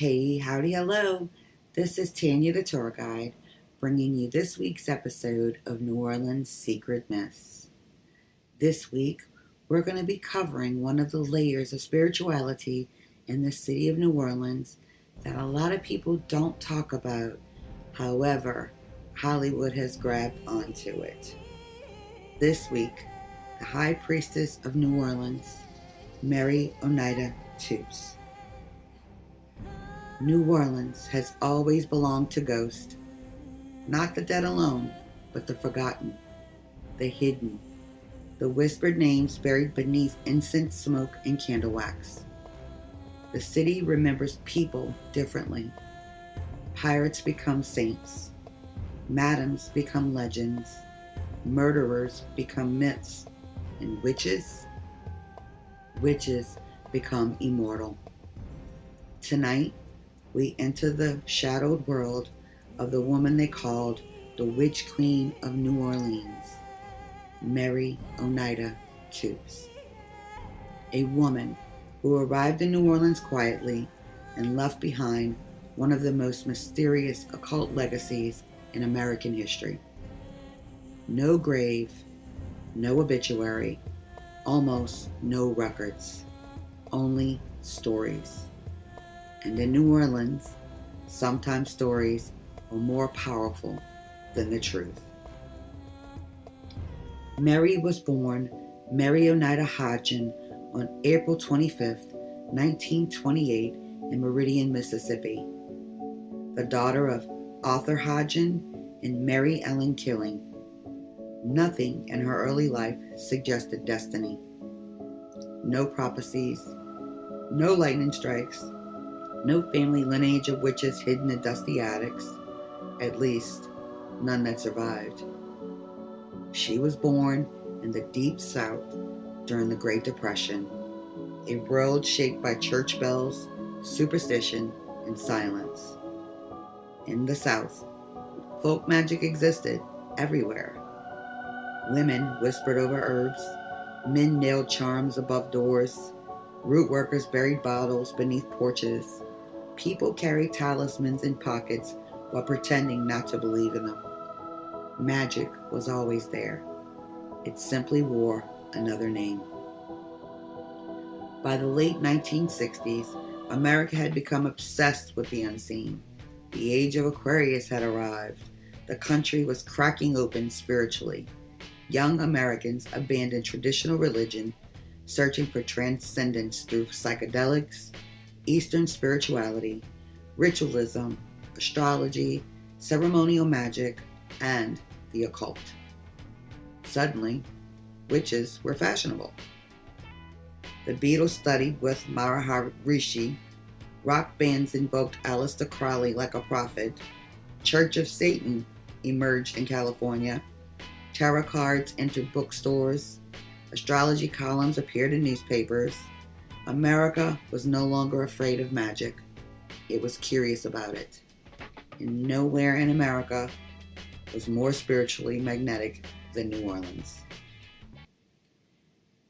Hey, howdy, hello. This is Tanya the tour guide, bringing you this week's episode of New Orleans Secret Myths. This week, we're going to be covering one of the layers of spirituality in the city of New Orleans that a lot of people don't talk about. However, Hollywood has grabbed onto it. This week, the High Priestess of New Orleans, Mary Oneida Toups. New Orleans has always belonged to ghosts, not the dead alone, but the forgotten, the hidden, the whispered names buried beneath incense smoke and candle wax. The city remembers people differently. Pirates become saints, madams become legends, murderers become myths, and witches become immortal. Tonight, we enter the shadowed world of the woman they called the Witch Queen of New Orleans, Mary Oneida Toups. A woman who arrived in New Orleans quietly and left behind one of the most mysterious occult legacies in American history. No grave, no obituary, almost no records, only stories. And in New Orleans, sometimes stories are more powerful than the truth. Mary was born Mary Oneida Hodgin on April 25th, 1928 in Meridian, Mississippi. The daughter of Arthur Hodgin and Mary Ellen Killing. Nothing in her early life suggested destiny. No prophecies, no lightning strikes, no family lineage of witches hidden in dusty attics, at least none that survived. She was born in the Deep South during the Great Depression, a world shaped by church bells, superstition, and silence. In the South, folk magic existed everywhere. Women whispered over herbs, men nailed charms above doors, root workers buried bottles beneath porches. People carried talismans in pockets while pretending not to believe in them. Magic was always there. It simply wore another name. By the late 1960s, America had become obsessed with the unseen. The age of Aquarius had arrived. The country was cracking open spiritually. Young Americans abandoned traditional religion, searching for transcendence through psychedelics, Eastern spirituality, ritualism, astrology, ceremonial magic, and the occult. Suddenly, witches were fashionable. The Beatles studied with Maharishi, rock bands invoked Aleister Crowley like a prophet, Church of Satan emerged in California, tarot cards entered bookstores, astrology columns appeared in newspapers. America was no longer afraid of magic. It was curious about it. And nowhere in America was more spiritually magnetic than New Orleans.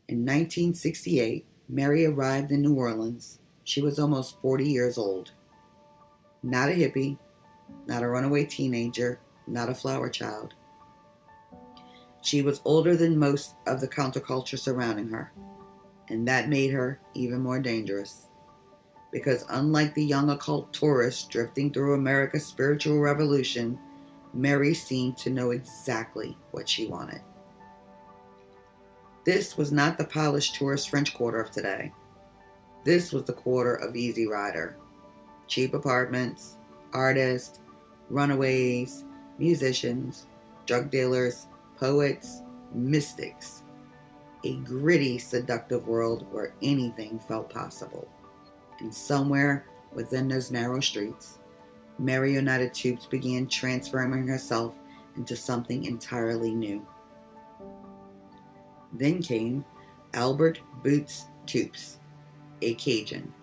In 1968, Mary arrived in New Orleans. She was almost 40 years old. Not a hippie, not a runaway teenager, not a flower child. She was older than most of the counterculture surrounding her, and that made her even more dangerous. Because unlike the young occult tourists drifting through America's spiritual revolution, Mary seemed to know exactly what she wanted. This was not the polished tourist French Quarter of today. This was the quarter of Easy Rider. Cheap apartments, artists, runaways, musicians, drug dealers, poets, mystics. A gritty, seductive world where anything felt possible. And somewhere within those narrow streets, Mary Oneida Toups began transforming herself into something entirely new. Then came Albert Boots Toups, a Cajun,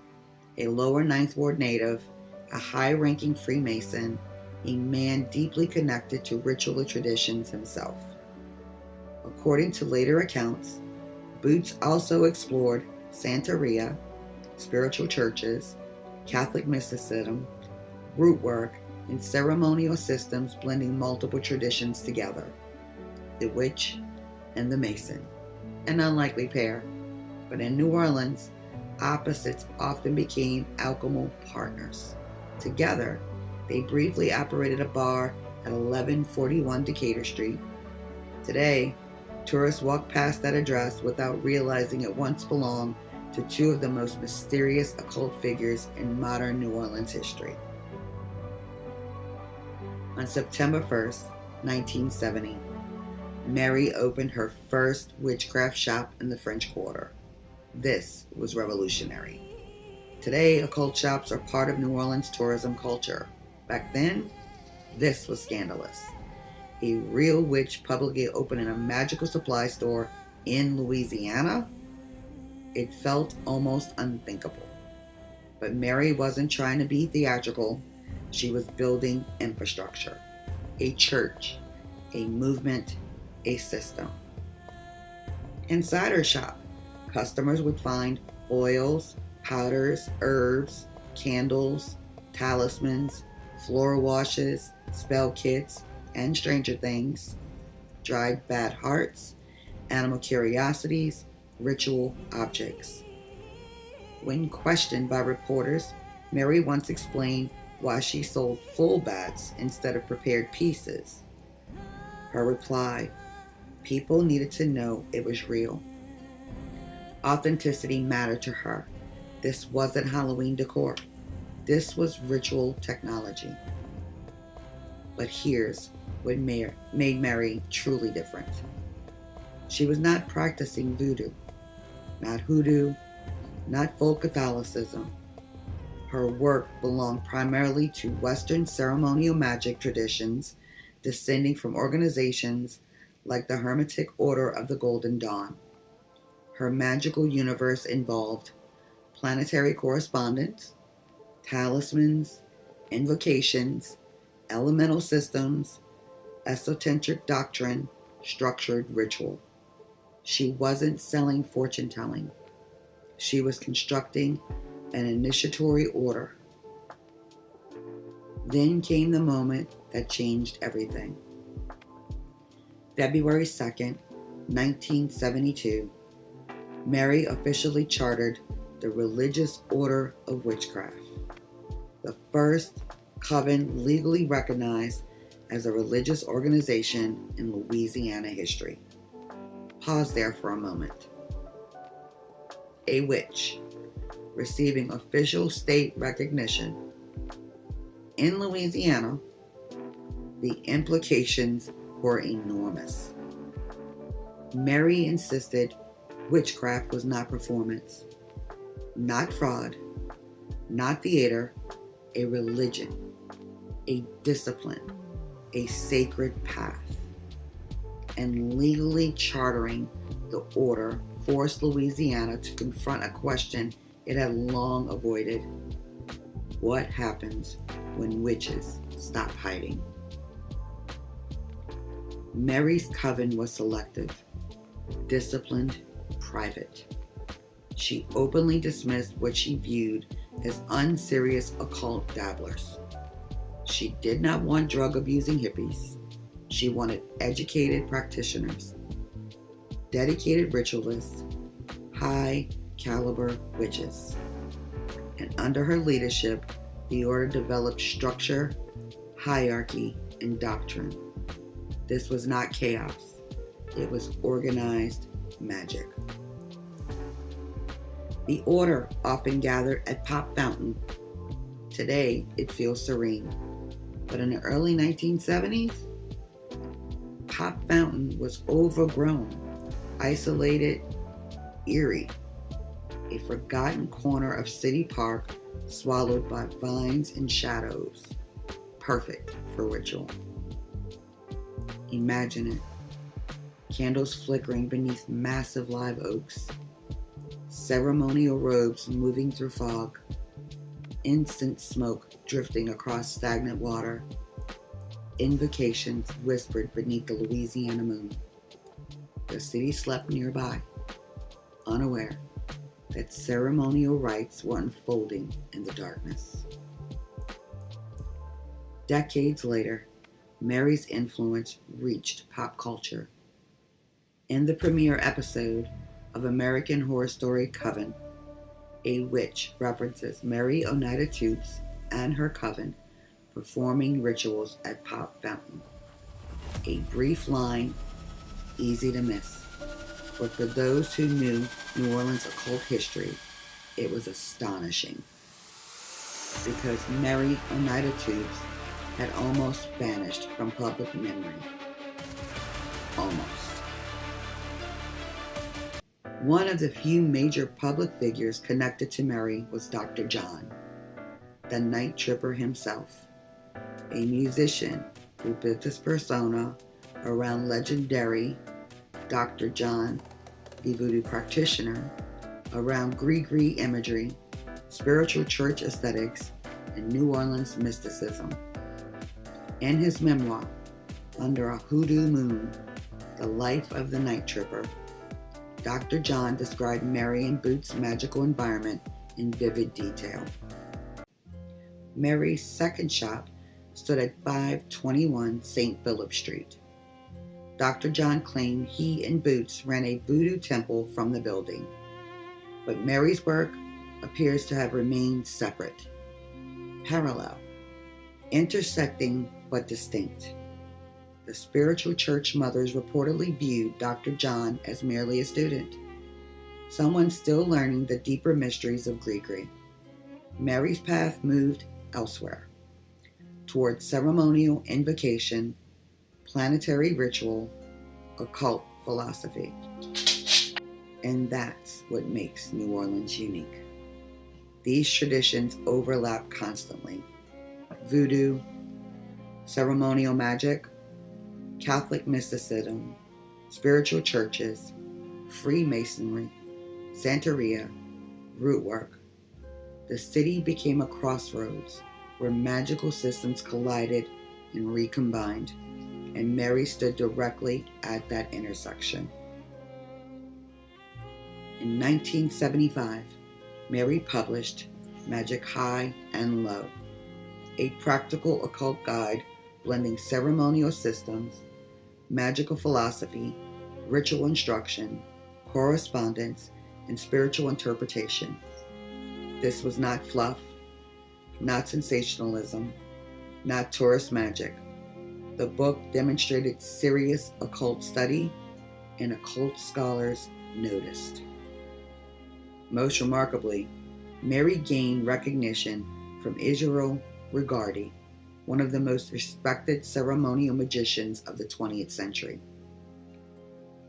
a lower Ninth Ward native, a high-ranking Freemason, a man deeply connected to ritual traditions himself. According to later accounts, Boots also explored Santeria, spiritual churches, Catholic mysticism, root work, and ceremonial systems blending multiple traditions together. The witch and the mason, an unlikely pair, but in New Orleans, opposites often became alchemical partners. Together, they briefly operated a bar at 1141 Decatur Street. Today, tourists walk past that address without realizing it once belonged to two of the most mysterious occult figures in modern New Orleans history. On September 1st, 1970, Mary opened her first witchcraft shop in the French Quarter. This was revolutionary. Today, occult shops are part of New Orleans tourism culture. Back then, this was scandalous. A real witch publicly opening a magical supply store in Louisiana? It felt almost unthinkable. But Mary wasn't trying to be theatrical. She was building infrastructure. A church, a movement, a system. Inside her shop, customers would find oils, powders, herbs, candles, talismans, floor washes, spell kits, and stranger things, dried bad hearts, animal curiosities, ritual objects. When questioned by reporters, Mary once explained why she sold full bats instead of prepared pieces. Her reply: people needed to know it was real. Authenticity mattered to her. This wasn't Halloween decor. This was ritual technology. But here's what made Mary truly different. She was not practicing voodoo, not hoodoo, not folk Catholicism. Her work belonged primarily to Western ceremonial magic traditions descending from organizations like the Hermetic Order of the Golden Dawn. Her magical universe involved planetary correspondence, talismans, invocations, elemental systems, esoteric doctrine, structured ritual. She wasn't selling fortune telling. She was constructing an initiatory order. Then came the moment that changed everything. February 2nd, 1972, Mary officially chartered the Religious Order of Witchcraft, the first coven legally recognized as a religious organization in Louisiana history. Pause there for a moment. A witch receiving official state recognition in Louisiana, the implications were enormous. Mary insisted witchcraft was not performance, not fraud, not theater, a religion, a discipline, a sacred path. And legally chartering the order forced Louisiana to confront a question it had long avoided. What happens when witches stop hiding? Mary's coven was selective, disciplined, private. She openly dismissed what she viewed as unserious occult dabblers. She did not want drug-abusing hippies. She wanted educated practitioners, dedicated ritualists, high-caliber witches. And under her leadership, the order developed structure, hierarchy, and doctrine. This was not chaos. It was organized magic. The order often gathered at Pop Fountain. Today, it feels serene. But in the early 1970s, Pop Fountain was overgrown, isolated, eerie, a forgotten corner of City Park swallowed by vines and shadows, perfect for ritual. Imagine it, candles flickering beneath massive live oaks, ceremonial robes moving through fog, incense smoke drifting across stagnant water, invocations whispered beneath the Louisiana moon. The city slept nearby, unaware that ceremonial rites were unfolding in the darkness. Decades later, Mary's influence reached pop culture. In the premiere episode of American Horror Story Coven, a witch references Mary Oneida Toups and her coven performing rituals at Pop Fountain. A brief line, easy to miss, but for those who knew New Orleans occult history, it was astonishing, because Mary Oneida Toups had almost vanished from public memory. Almost. One of the few major public figures connected to Mary was Dr. John, the Night Tripper himself, a musician who built his persona around legendary Dr. John, the voodoo practitioner, around Gree imagery, spiritual church aesthetics, and New Orleans mysticism. In his memoir, Under a Hoodoo Moon, The Life of the Night Tripper, Dr. John described Mary and Boots' magical environment in vivid detail. Mary's second shop stood at 521 St. Philip Street. Dr. John claimed he and Boots ran a voodoo temple from the building, but Mary's work appears to have remained separate, parallel, intersecting but distinct. The spiritual church mothers reportedly viewed Dr. John as merely a student, someone still learning the deeper mysteries of Gree. Mary's path moved elsewhere, toward ceremonial invocation, planetary ritual, occult philosophy. And that's what makes New Orleans unique. These traditions overlap constantly. Voodoo, ceremonial magic, Catholic mysticism, spiritual churches, Freemasonry, Santeria, root work. The city became a crossroads where magical systems collided and recombined, and Mary stood directly at that intersection. In 1975, Mary published Magick High and Low, a practical occult guide blending ceremonial systems, magical philosophy, ritual instruction, correspondence, and spiritual interpretation. This was not fluff, not sensationalism, not tourist magic. The book demonstrated serious occult study, and occult scholars noticed. Most remarkably, Mary gained recognition from Israel Regardie, one of the most respected ceremonial magicians of the 20th century.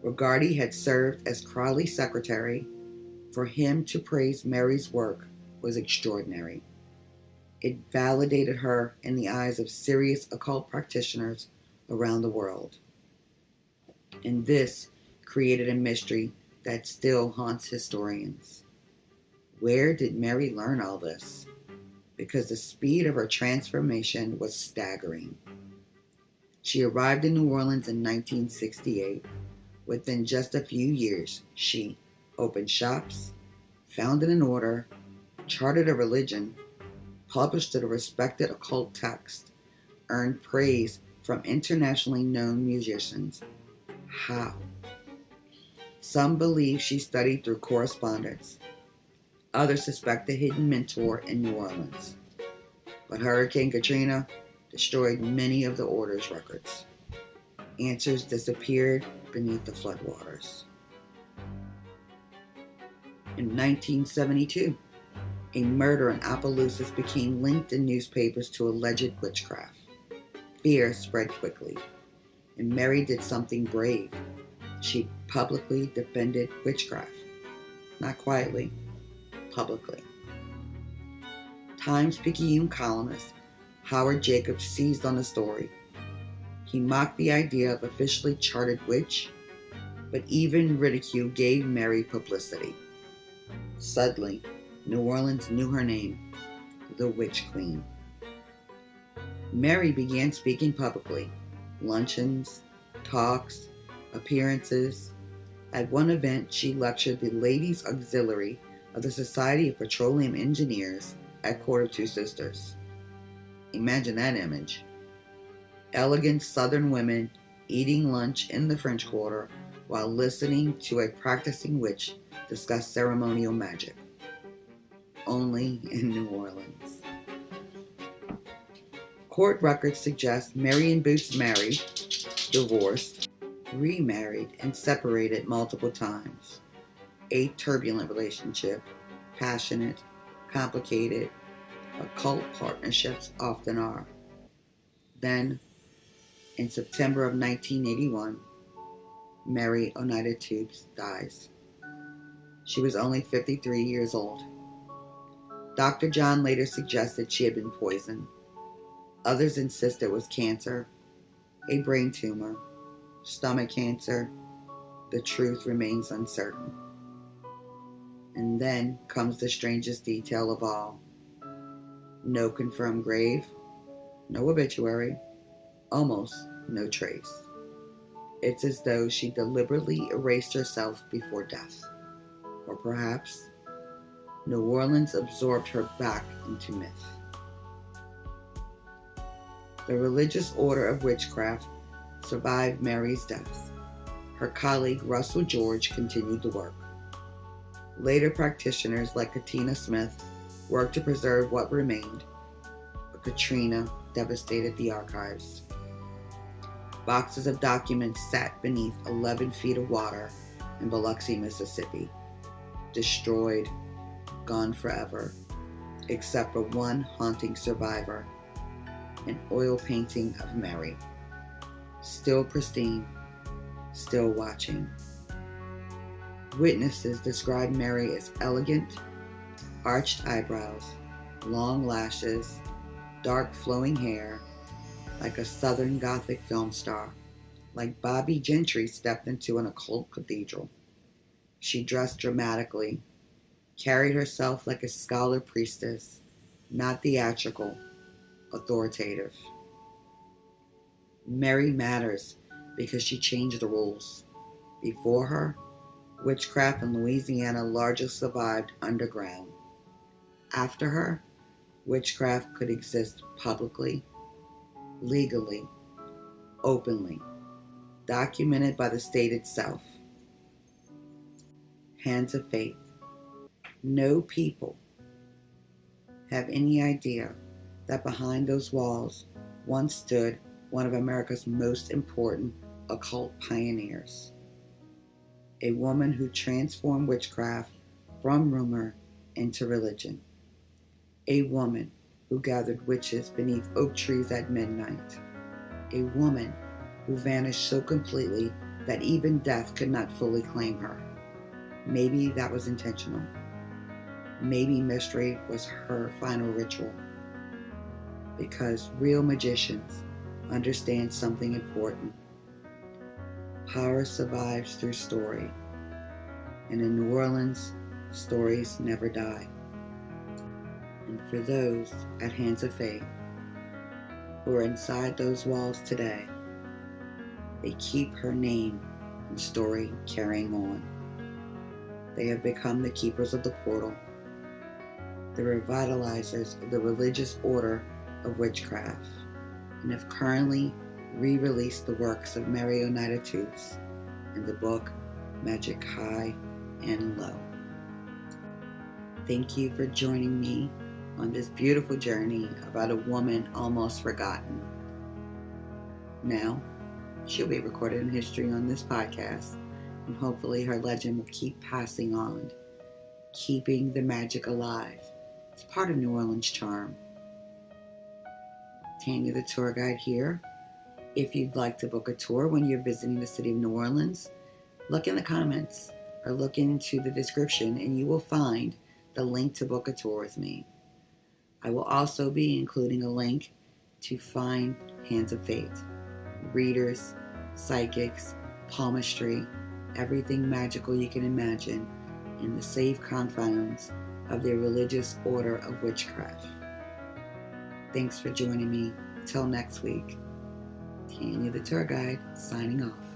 Regardie had served as Crowley's secretary. For him to praise Mary's work was extraordinary. It validated her in the eyes of serious occult practitioners around the world. And this created a mystery that still haunts historians. Where did Mary learn all this? Because the speed of her transformation was staggering. She arrived in New Orleans in 1968. Within just a few years, she opened shops, founded an order, chartered a religion, published a respected occult text, earned praise from internationally known musicians. How? Some believe she studied through correspondence. Others suspect a hidden mentor in New Orleans. But Hurricane Katrina destroyed many of the order's records. Answers disappeared beneath the floodwaters. In 1972, a murder in Opelousas became linked in newspapers to alleged witchcraft. Fear spread quickly, and Mary did something brave. She publicly defended witchcraft. Not quietly, publicly. Times-Picayune columnist Howard Jacobs seized on the story. He mocked the idea of officially chartered witch, but even ridicule gave Mary publicity. Suddenly, New Orleans knew her name, the Witch Queen. Mary began speaking publicly, luncheons, talks, appearances. At one event, she lectured the Ladies' Auxiliary of the Society of Petroleum Engineers at Court of Two Sisters. Imagine that image. Elegant Southern women eating lunch in the French Quarter while listening to a practicing witch discuss ceremonial magic. Only in New Orleans. Court records suggest Marion Boots married, divorced, remarried, and separated multiple times. A turbulent relationship, passionate, complicated, occult partnerships often are. Then, in September of 1981, Mary Oneida Toups dies. She was only 53 years old. Dr. John later suggested she had been poisoned. Others insist it was cancer, a brain tumor, stomach cancer. The truth remains uncertain. And then comes the strangest detail of all. No confirmed grave, no obituary, almost no trace. It's as though she deliberately erased herself before death. Or perhaps New Orleans absorbed her back into myth. The religious order of witchcraft survived Mary's death. Her colleague Russell George continued the work. Later practitioners like Katina Smith worked to preserve what remained, but Katrina devastated the archives. Boxes of documents sat beneath 11 feet of water in Biloxi, Mississippi. Destroyed, gone forever, except for one haunting survivor, an oil painting of Mary. Still pristine, still watching. Witnesses describe Mary as elegant, arched eyebrows, long lashes, dark flowing hair, like a Southern Gothic film star, like Bobby Gentry stepped into an occult cathedral. She dressed dramatically, carried herself like a scholar priestess, not theatrical, authoritative. Mary matters because she changed the rules. Before her, witchcraft in Louisiana largely survived underground. After her, witchcraft could exist publicly, legally, openly, documented by the state itself. Hands of Faith. No people have any idea that behind those walls once stood one of America's most important occult pioneers. A woman who transformed witchcraft from rumor into religion. A woman who gathered witches beneath oak trees at midnight. A woman who vanished so completely that even death could not fully claim her. Maybe that was intentional. Maybe mystery was her final ritual. Because real magicians understand something important. Power survives through story. And in New Orleans, stories never die. And for those at Hands of Faith who are inside those walls today, they keep her name and story carrying on. They have become the keepers of the portal, the revitalizers of the religious order of witchcraft, and have currently re-released the works of Mary Oneida Toups in the book Magick High and Low. Thank you for joining me on this beautiful journey about a woman almost forgotten. Now, she'll be recorded in history on this podcast, and hopefully her legend will keep passing on, keeping the magic alive. It's part of New Orleans' charm. Tanya, the tour guide here. If you'd like to book a tour when you're visiting the city of New Orleans, look in the comments or look into the description and you will find the link to book a tour with me. I will also be including a link to find Hands of Faith, readers, psychics, palmistry, everything magical you can imagine in the safe confines of their religious order of witchcraft. Thanks for joining me. Till next week. Tanya the tour guide, signing off.